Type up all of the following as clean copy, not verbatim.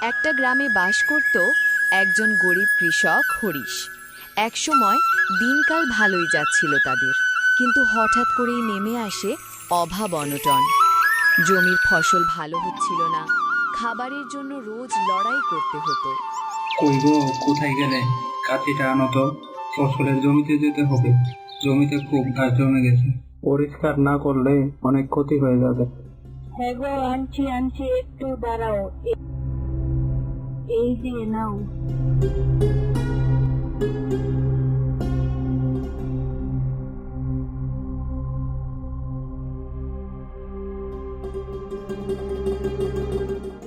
একটা গ্রামে বাস করত একজন গরিব কৃষক হরিশ। একসময় দিনকাল ভালোই যাচ্ছিল তাদের, কিন্তু হঠাৎ করেই নেমে আসে অভাব অনটন। জমির ফসল ভালো হচ্ছিল না, খাবারের জন্য রোজ লড়াই করতে হতো। কই গো, কোথায় গেলে? কাঠিটা আনো তো, ফসলের জমিতে যেতে হবে। জমিতে খুব ঘাস জমে গেছে, পরিষ্কার না করলে অনেক ক্ষতি হয়ে যাবে। হ্যাঁ গো, আনছি আনছি, একটু দাঁড়াও। এই যে নাও।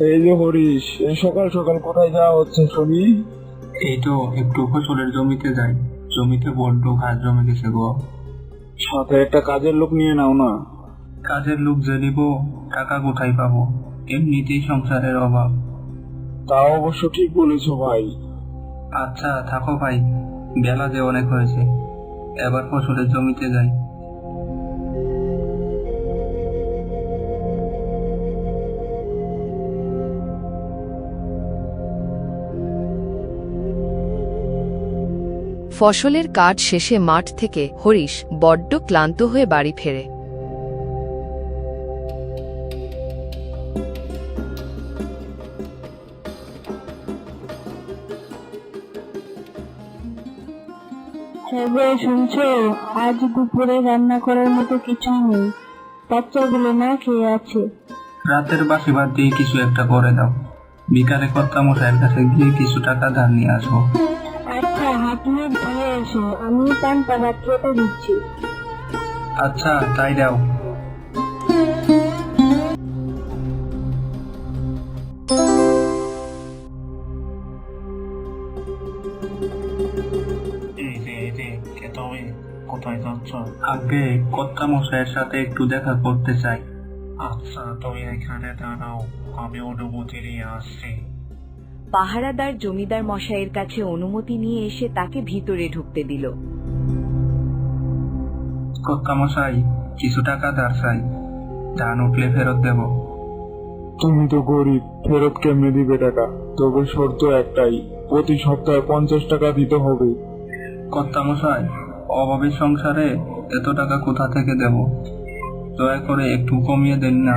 এই যে হরিশ, এই সকাল সকাল কোথায় যাওয়া হচ্ছে শুনি? এই তো একটু ফসলের জমিতে যাই, জমিতে বড্ড ঘাস জমে গেছে গো। সাথে একটা কাজের লোক নিয়ে নাও না। কাজের লোক যে নিব, টাকা কোথায় পাবো? এমনিতেই সংসারের অভাব। তা অবশ্য ঠিক বলেছো ভাই। আচ্ছা থাকো ভাই, বেলা যে অনেক হয়েছে, এবার ফসলের জমিতে যাই। ফসলের কাজ শেষে মাঠ থেকে হরিশ বড্ড ক্লান্ত হয়ে বাড়ি ফেরে। হ্যাঁ গো, শুনছো? আজ দুপুরে রান্না করার মতো কিছু নেই, বাচ্চাগুলো না খেয়ে আছে। রাতের বাসি ভাত দিয়ে কিছু একটা করে দাও, বিকালে কর্তা মশাইয়ের কাছে গিয়ে কিছু টাকা ধার নিয়ে আসবো। আচ্ছা, হাত মুখ ধুয়ে এসো, আমি পান্তা ভাত খেতে দিচ্ছি। আচ্ছা তাই দাও। কোথায় যাচ্ছ? আগে কর্তা মশাইয়ের সাথে একটু দেখা করতে চাই। আচ্ছা, তুমি এখানে দাঁড়াও, আমি অনুমতি নিয়ে আসছি। পাহারাদার জমিদার মশাইয়ের কাছে অনুমতি নিয়ে এসে তাকে ভিতরে ঢুকতে দিল। কর্তা মশাই, কিছু টাকা ধার চাই, ধান উঠলে ফেরত দেব। তুমি তো গরিব, ফেরত কেমনে দিবে টাকা? তবে শর্ত একটাই, প্রতি সপ্তাহে 50 টাকা দিতে হবে। কর্তা মশাই, অভাবের সংসারে এত টাকা কোথা থেকে দেব? দয়া করে একটু কমিয়ে দেন না।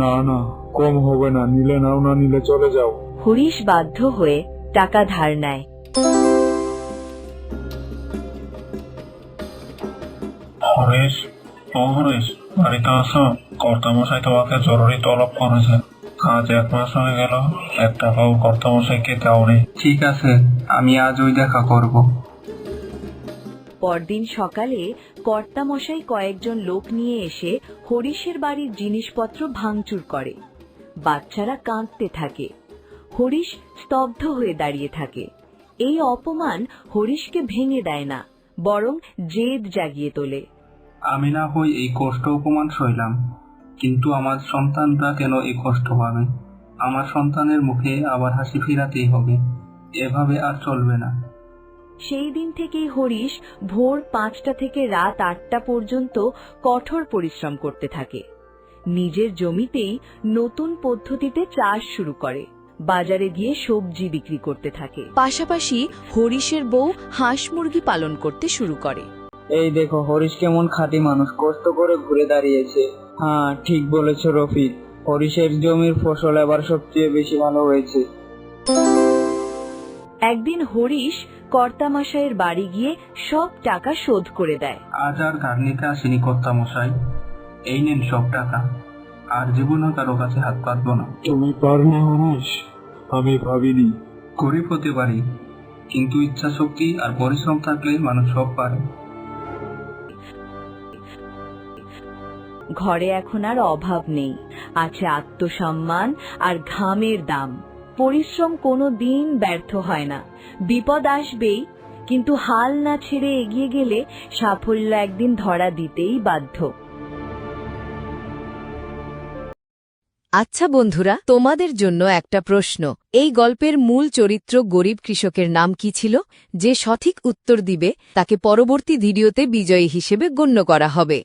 না না, কম হবে না, নিলে নাও, না নিলে চলে যাও। হরিশ বাধ্য হয়ে টাকা ধার নেয়। হরেশ, ও হরেশ, বাড়িতে আসো। কর্তামশাই তোমাকে জরুরি তলব করেছে। আজ 1 মাস হয়ে গেল, এক টাকাও কর্তামশাইকে দাওনি। ঠিক আছে, আমি আজই দেখা করব। পরদিন সকালে কর্তামশাই কয়েকজন লোক নিয়ে এসে হরিশের বাড়ির জিনিসপত্র ভাঙচুর করে। বাচ্চারা কাঁদতে থাকে। হরিশ স্তব্ধ হয়ে দাঁড়িয়ে থাকে। এই অপমান হরিশকে ভেঙে দেয় না, বরং জেদ জাগিয়ে তোলে। আমি না হই এই কষ্ট অপমান সইলাম, কিন্তু আমার সন্তানরা কেন এই কষ্ট পাবে? আমার সন্তানের মুখে আবার হাসি ফিরাতেই হবে, এভাবে আর চলবে না। সেই দিন থেকেই হরিশ ভোর 5টা থেকে রাত 8টা পর্যন্ত কঠোর পরিশ্রম করতে থাকে। নিজের জমিতেই নতুন পদ্ধতিতে চাষ শুরু করে, বাজারে গিয়ে সবজি বিক্রি করতে থাকে। পাশাপাশি হরিশের বউ হাঁস মুরগি পালন করতে শুরু করে। এই দেখো, হরিশ কেমন খাঁটি মানুষ, কষ্ট করে ঘুরে দাঁড়িয়েছে। হ্যাঁ, ঠিক বলেছ রফিক, হরিশের জমির ফসল এবার সবচেয়ে বেশি ভালো হয়েছে। একদিন হরিশ কর্তামশাইয়ের বাড়ি গিয়ে সব টাকা শোধ করে দেয়। আজ আর ধার নিতে আসেনি কর্তা মশাই, এই নেন সব টাকা, আর জীবনও কারো কাছে হাত পাতবো না। তুমি পারলে হরিশ, আমি ভাবিনি। গরিব হতে পারি, কিন্তু ইচ্ছা শক্তি আর পরিশ্রম থাকলে মানুষ সব পারে। ঘরে এখন আর অভাব নেই, আছে আত্মসম্মান আর ঘামের দাম। পরিশ্রম কোনো দিন ব্যর্থ হয় না। বিপদ আসবেই, কিন্তু হাল না ছেড়ে এগিয়ে গেলে সাফল্য একদিন ধরা দিতেই বাধ্য। আচ্ছা বন্ধুরা, তোমাদের জন্য একটা প্রশ্ন। এই গল্পের মূল চরিত্র গরিব কৃষকের নাম কি ছিল? যে সঠিক উত্তর দিবে তাকে পরবর্তী ভিডিওতে বিজয়ী হিসেবে গণ্য করা হবে।